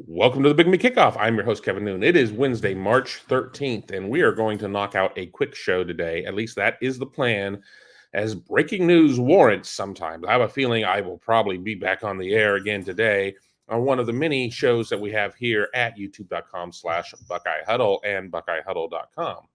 Welcome to the Big Me Kickoff. I'm your host, Kevin Noon. It is Wednesday, March 13th, and we are going to knock out a quick show today. At least that is the plan, as breaking news warrants sometimes. I have a feeling I will probably be back on the air again today on one of the many shows that we have here at youtube.com/BuckeyeHuddle and BuckeyeHuddle.com.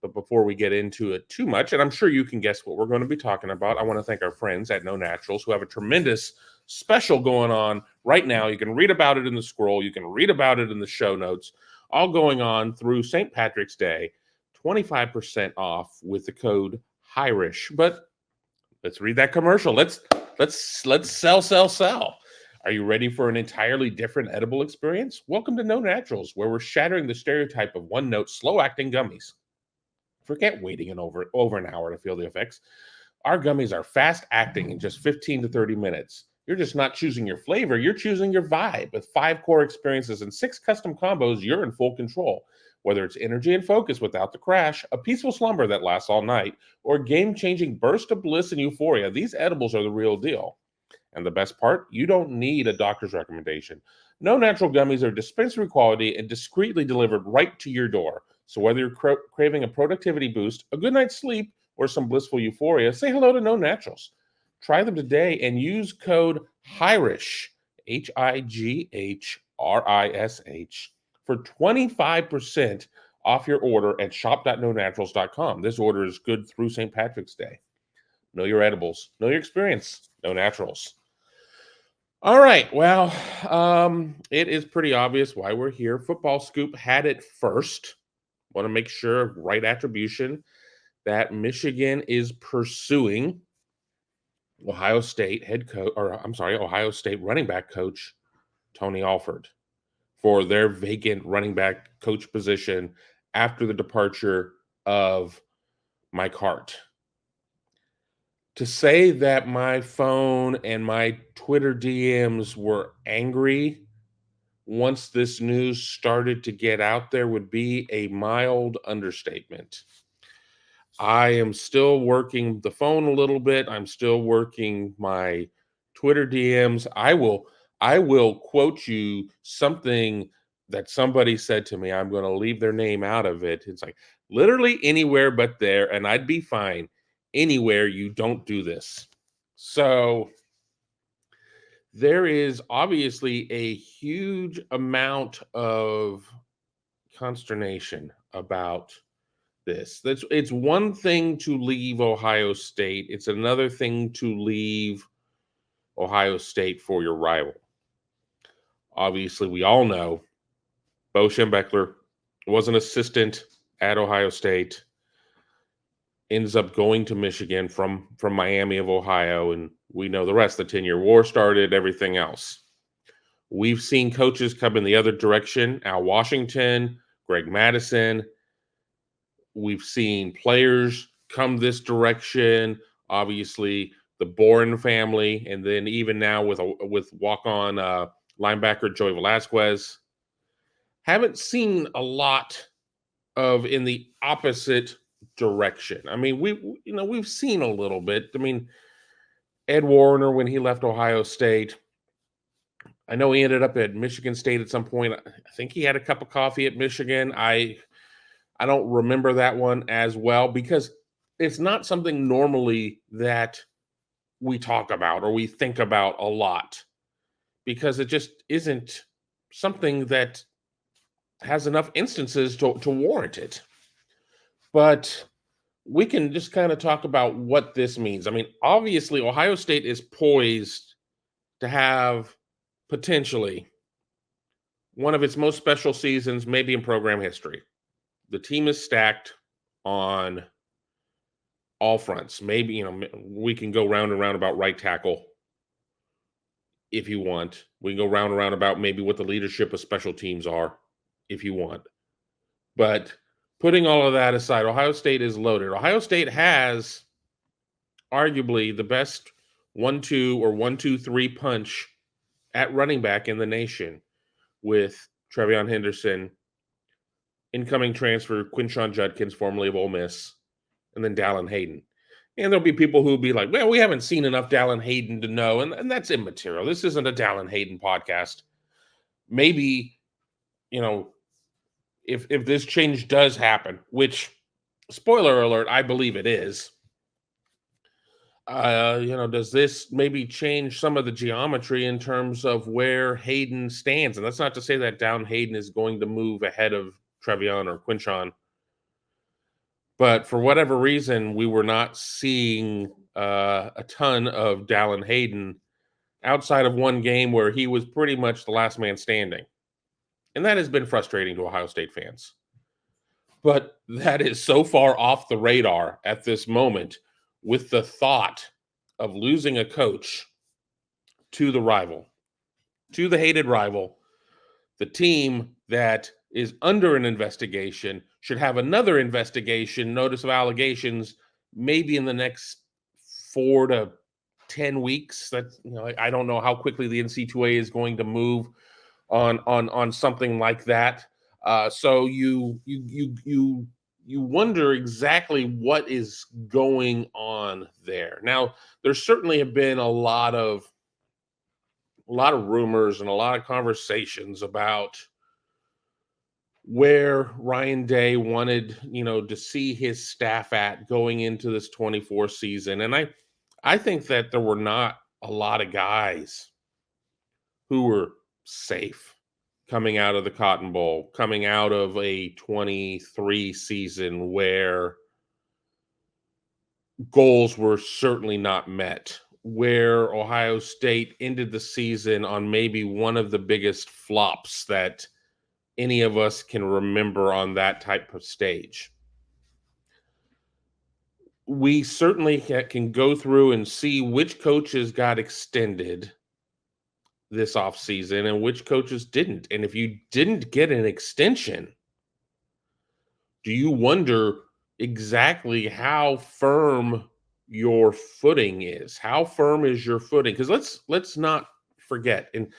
But before we get into it too much, and I'm sure you can guess what we're going to be talking about, I want to thank our friends at No Naturals who have a tremendous special going on right now. You can read about it in the scroll. You can read about it in the show notes, all going on through St. Patrick's Day, 25% off with the code HIRISH. But let's read that commercial. Let's sell. Are you ready for an entirely different edible experience? Welcome to No Naturals, where we're shattering the stereotype of one-note, slow-acting gummies. Forget waiting over an hour to feel the effects. Our gummies are fast-acting in just 15 to 30 minutes. You're just not choosing your flavor, you're choosing your vibe. With 5 core experiences and 6 custom combos, you're in full control. Whether it's energy and focus without the crash, a peaceful slumber that lasts all night, or a game-changing burst of bliss and euphoria, these edibles are the real deal. And the best part, you don't need a doctor's recommendation. No Natural gummies are dispensary quality and discreetly delivered right to your door. So whether you're craving a productivity boost, a good night's sleep, or some blissful euphoria, say hello to No Naturals. Try them today and use code HIRISH, HIGHRISH, for 25% off your order at shop.nonaturals.com. This order is good through St. Patrick's Day. Know your edibles. Know your experience. No Naturals. All right. Well, it is pretty obvious why we're here. Football Scoop had it first. Want to make sure, right attribution, that Michigan is pursuing Ohio State Ohio State running back coach Tony Alford for their vacant running back coach position after the departure of Mike Hart. To say that my phone and my Twitter DMs were angry once this news started to get out there would be a mild understatement. I am still working the phone a little bit. I'm still working my Twitter DMs. I will quote you something that somebody said to me. I'm going to leave their name out of it. It's like literally anywhere but there, and I'd be fine anywhere you don't do this. So there is obviously a huge amount of consternation about this. It's one thing to leave Ohio State. It's another thing to leave Ohio State for your rival. Obviously, we all know Bo Schembechler was an assistant at Ohio State, ends up going to Michigan from Miami of Ohio, and we know the rest. The 10-year war started, everything else. We've seen coaches come in the other direction. Al Washington, Greg Madison. We've seen players come this direction. Obviously, the Bourne family, and then even now with walk-on linebacker Joey Velasquez. Haven't seen a lot of in the opposite direction. I mean, we've seen a little bit. I mean, Ed Warner, when he left Ohio State, I know he ended up at Michigan State at some point. I think he had a cup of coffee at Michigan. I don't remember that one as well because it's not something normally that we talk about or we think about a lot because it just isn't something that has enough instances to warrant it. But we can just kind of talk about what this means. I mean, obviously, Ohio State is poised to have potentially one of its most special seasons, maybe in program history. The team is stacked on all fronts. Maybe, we can go round and round about right tackle if you want. We can go round and round about maybe what the leadership of special teams are if you want. But putting all of that aside, Ohio State is loaded. Ohio State has arguably the best 1-2 or 1-2-3 punch at running back in the nation with Trevion Henderson, incoming transfer Quinshon Judkins, formerly of Ole Miss, and then Dallin Hayden. And there'll be people who'll be like, well, we haven't seen enough Dallin Hayden to know, and that's immaterial. This isn't a Dallin Hayden podcast. maybe, you know, if this change does happen, which, spoiler alert, I believe it is, does this maybe change some of the geometry in terms of where Hayden stands? And that's not to say that down Hayden is going to move ahead of Trevion or Quinshon, but for whatever reason, we were not seeing a ton of Dallin Hayden outside of one game where he was pretty much the last man standing. And that has been frustrating to Ohio State fans. But that is so far off the radar at this moment, with the thought of losing a coach to the rival, to the hated rival, the team that is under an investigation should have another investigation, notice of allegations, maybe in the next 4 to 10 weeks. That, I don't know how quickly the NC2A is going to move on something like that. So you wonder exactly what is going on there. Now, there certainly have been a lot of rumors and a lot of conversations about where Ryan Day wanted, to see his staff at going into this 24 season. And I think that there were not a lot of guys who were safe coming out of the Cotton Bowl, coming out of a 23 season where goals were certainly not met, where Ohio State ended the season on maybe one of the biggest flops that any of us can remember on that type of stage. We certainly can go through and see which coaches got extended this offseason and which coaches didn't. And if you didn't get an extension, do you wonder exactly how firm your footing is? How firm is your footing? Because let's not forget, and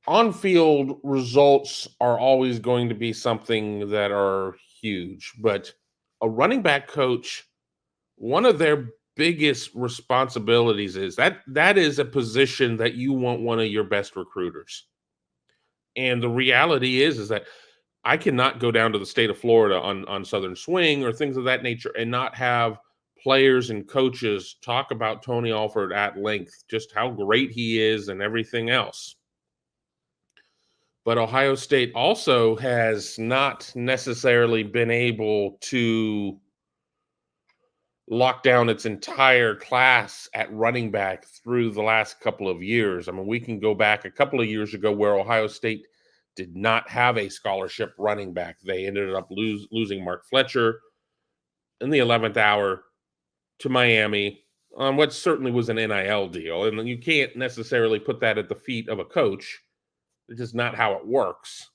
on-field results are always going to be something that are huge, but a running back coach, one of their biggest responsibilities is that is a position that you want one of your best recruiters. And the reality is that I cannot go down to the state of Florida on Southern Swing or things of that nature and not have players and coaches talk about Tony Alford at length, just how great he is and everything else. But Ohio State also has not necessarily been able to lock down its entire class at running back through the last couple of years. I mean, we can go back a couple of years ago where Ohio State did not have a scholarship running back. They ended up losing Mark Fletcher in the 11th hour to Miami on what certainly was an NIL deal. And you can't necessarily put that at the feet of a coach. It's just not how it works.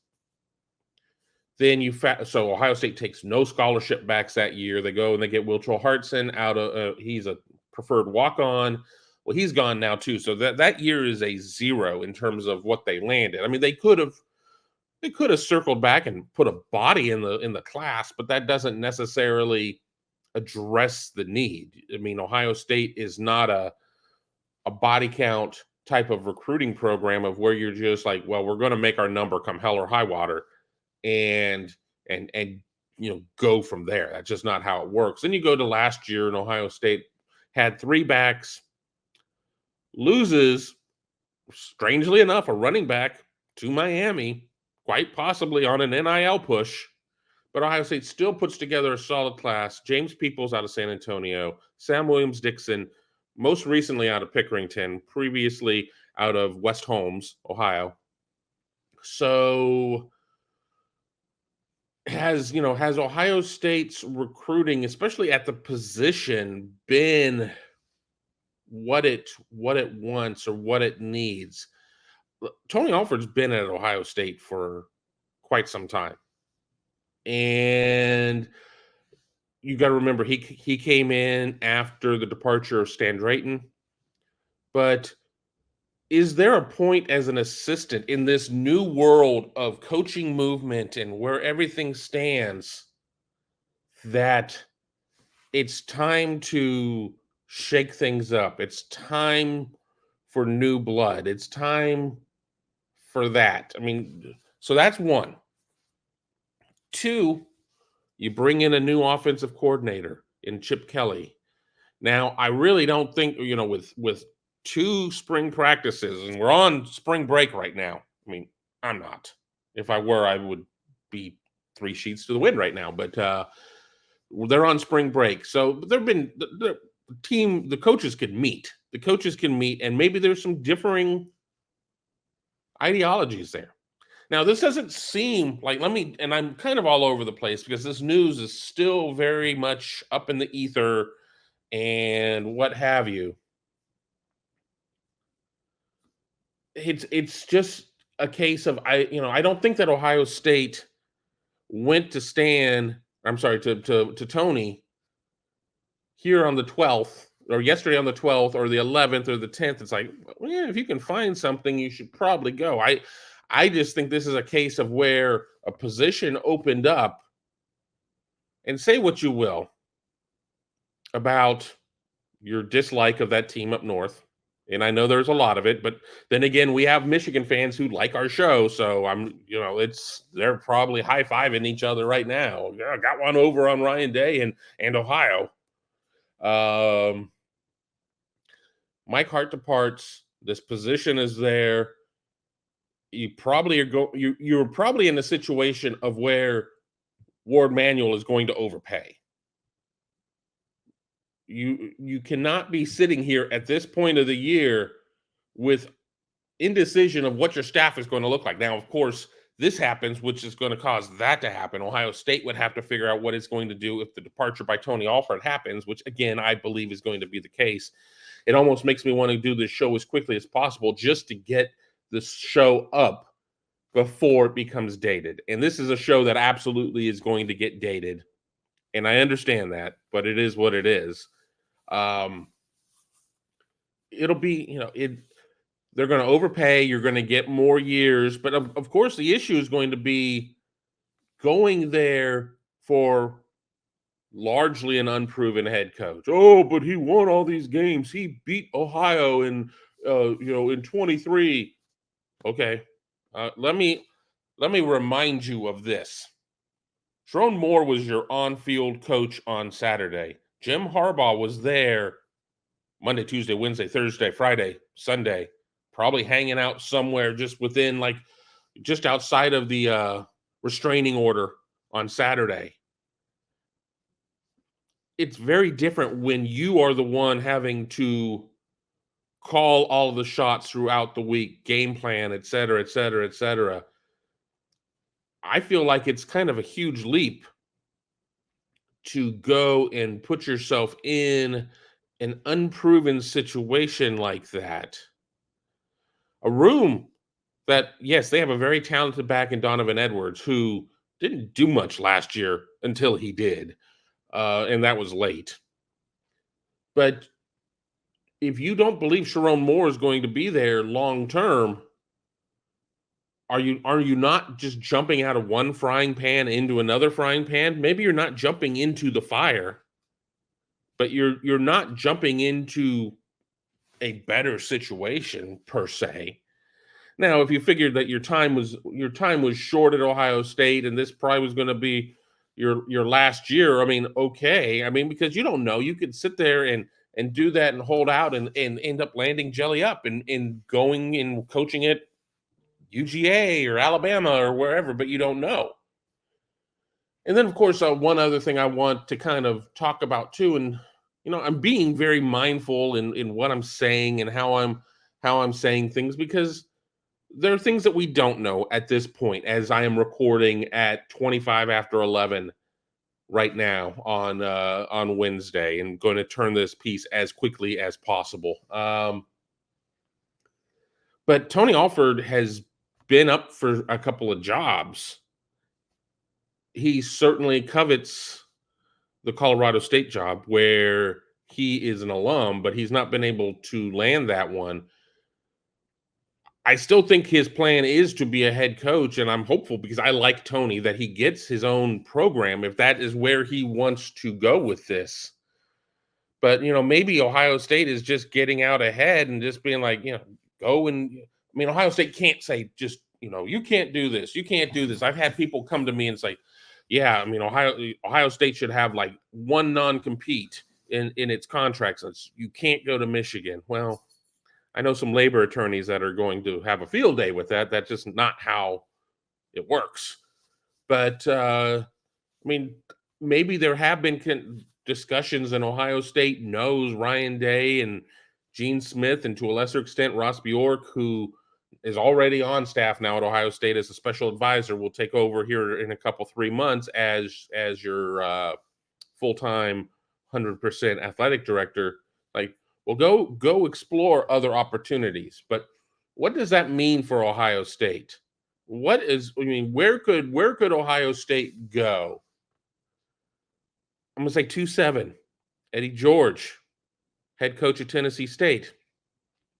Then so Ohio State takes no scholarship backs that year. They go and they get Wiltrell Hartson out of he's a preferred walk-on. Well, he's gone now too. So that year is a zero in terms of what they landed. I mean, they could have circled back and put a body in the class, but that doesn't necessarily address the need. I mean, Ohio State is not a body count type of recruiting program of where you're just like, well, we're going to make our number come hell or high water and go from there. That's just not how it works. Then you go to last year, and Ohio State had 3 backs, loses, strangely enough, a running back to Miami, quite possibly on an NIL push. But Ohio State still puts together a solid class. James Peoples out of San Antonio, Sam Williams-Dixon, most recently out of Pickerington, previously out of West Holmes, Ohio. So has Ohio State's recruiting, especially at the position, been what it wants or what it needs? Tony Alford's been at Ohio State for quite some time. And you got to remember, he came in after the departure of Stan Drayton. But is there a point as an assistant in this new world of coaching movement and where everything stands that it's time to shake things up? It's time for new blood. It's time for that. I mean, so that's one. Two, you bring in a new offensive coordinator in Chip Kelly. Now, I really don't think, with two spring practices, and we're on spring break right now. I mean, I'm not. If I were, I would be 3 sheets to the wind right now. But they're on spring break, so there've been the coaches can meet. The coaches can meet, and maybe there's some differing ideologies there. Now, this doesn't seem like, and I'm kind of all over the place because this news is still very much up in the ether and what have you. It's just a case of, I don't think that Ohio State went to to Tony here on the 12th, or yesterday on the 12th, or the 11th, or the 10th. It's like, well, yeah, if you can find something, you should probably go. I just think this is a case of where a position opened up, and say what you will about your dislike of that team up north. And I know there's a lot of it, but then again, we have Michigan fans who like our show. So they're probably high-fiving each other right now. Yeah, I got one over on Ryan Day and Ohio. Mike Heart departs. This position is there. You probably you're probably in a situation of where Ward Manuel is going to overpay. You cannot be sitting here at this point of the year with indecision of what your staff is going to look like. Now, of course, this happens, which is going to cause that to happen. Ohio State would have to figure out what it's going to do if the departure by Tony Alford happens, which, again, I believe is going to be the case. It almost makes me want to do this show as quickly as possible just to get this show up before it becomes dated. And this is a show that absolutely is going to get dated. And I understand that, but it is what it is. It'll be, they're going to overpay. You're going to get more years. But of course, the issue is going to be going there for largely an unproven head coach. Oh, but he won all these games. He beat Ohio in 23. Okay. Let me remind you of this. Sharon Moore was your on-field coach on Saturday. Jim Harbaugh was there Monday, Tuesday, Wednesday, Thursday, Friday, Sunday, probably hanging out somewhere just within, just outside of the restraining order on Saturday. It's very different when you are the one having to call all of the shots throughout the week, game plan, et cetera, et cetera, et cetera. I feel like it's kind of a huge leap to go and put yourself in an unproven situation like that. A room that, yes, they have a very talented back in Donovan Edwards, who didn't do much last year until he did, and that was late. But if you don't believe Sharon Moore is going to be there long term, are you not just jumping out of one frying pan into another frying pan? Maybe you're not jumping into the fire, but you're not jumping into a better situation per se. Now, if you figured that your time was short at Ohio State and this probably was going to be your last year, I mean, okay. I mean, because you don't know. You could sit there and do that and hold out and end up landing jelly up and going and coaching at UGA or Alabama or wherever, but you don't know. And then, of course, one other thing I want to kind of talk about too, and I'm being very mindful in what I'm saying and how I'm saying things, because there are things that we don't know at this point, as I am recording at 25 after 11 right now on Wednesday, and going to turn this piece as quickly as possible. But Tony Alford has been up for a couple of jobs. He certainly covets the Colorado State job where he is an alum, but he's not been able to land that one. I still think his plan is to be a head coach, and I'm hopeful, because I like Tony, that he gets his own program if that is where he wants to go with this. But, maybe Ohio State is just getting out ahead and just being like, go and – I mean, Ohio State can't say just you can't do this. You can't do this. I've had people come to me and say, yeah, I mean, Ohio State should have like one non-compete in its contracts. You can't go to Michigan. Well, I know some labor attorneys that are going to have a field day with that. That's just not how it works. But I mean, maybe there have been discussions, and Ohio State knows Ryan Day and Gene Smith, and to a lesser extent Ross Bjork, who is already on staff now at Ohio State as a special advisor, will take over here in a couple 3 months as your full-time 100% athletic director. Like, well, go explore other opportunities. But what does that mean for Ohio State? Where could Ohio State go? I'm gonna say 2-7. Eddie George, head coach of Tennessee State.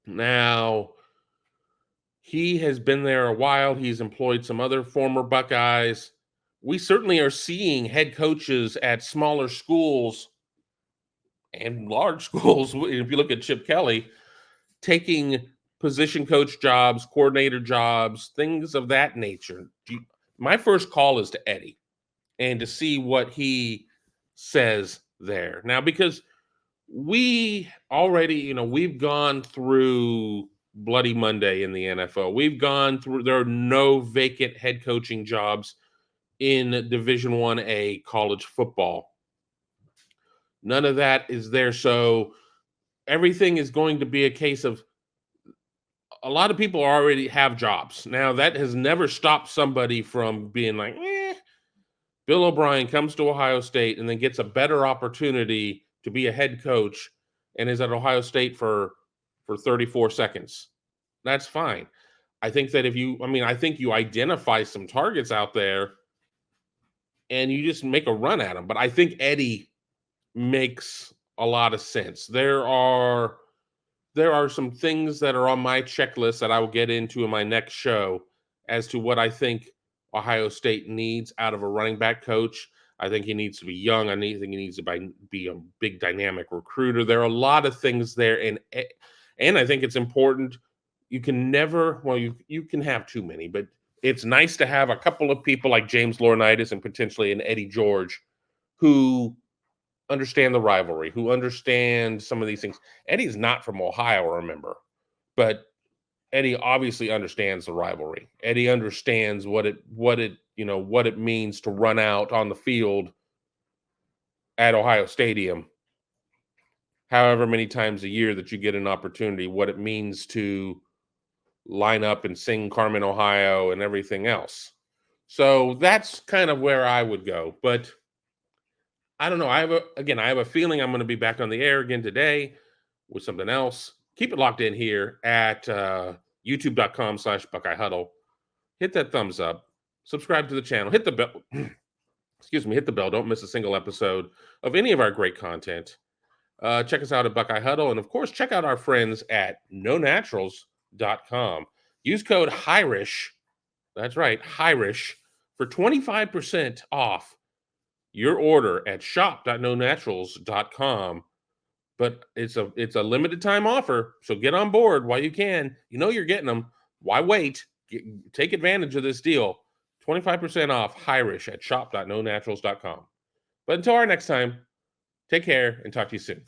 Now, he has been there a while. He's employed some other former Buckeyes. We certainly are seeing head coaches at smaller schools and large schools. If you look at Chip Kelly, taking position coach jobs, coordinator jobs, things of that nature. My first call is to Eddie and to see what he says there. Now, because we already, we've gone through Bloody Monday in the NFL. We've gone through, there are no vacant head coaching jobs in Division 1A college football. None of that is there. So everything is going to be a case of a lot of people already have jobs. Now, that has never stopped somebody from being like, Bill O'Brien comes to Ohio State and then gets a better opportunity to be a head coach and is at Ohio State for 34 seconds. That's fine. I think that I think you identify some targets out there and you just make a run at them. But I think Eddie makes a lot of sense. There are some things that are on my checklist that I will get into in my next show as to what I think Ohio State needs out of a running back coach. I think he needs to be young. I think he needs to be a big dynamic recruiter. There are a lot of things there, and I think it's important. You can never, you can have too many, but it's nice to have a couple of people like James Laurinaitis and potentially an Eddie George who understand the rivalry, who understand some of these things. Eddie's not from Ohio, remember, but Eddie obviously understands the rivalry. Eddie understands what it means to run out on the field at Ohio Stadium however many times a year that you get an opportunity, what it means to line up and sing Carmen, Ohio, and everything else. So that's kind of where I would go. But I don't know. I have a feeling I'm going to be back on the air again today with something else. Keep it locked in here at youtube.com/Buckeye Huddle. Hit that thumbs up. Subscribe to the channel. Hit the bell. Hit the bell. Don't miss a single episode of any of our great content. Check us out at Buckeye Huddle. And, of course, check out our friends at nonaturals.com. Use code HIRISH. That's right, HIRISH, for 25% off your order at shop.nonaturals.com. But it's a limited time offer, so get on board while you can. You know you're getting them. Why wait? Take advantage of this deal. 25% off Hirish at shop.nonaturals.com. But until our next time, take care and talk to you soon.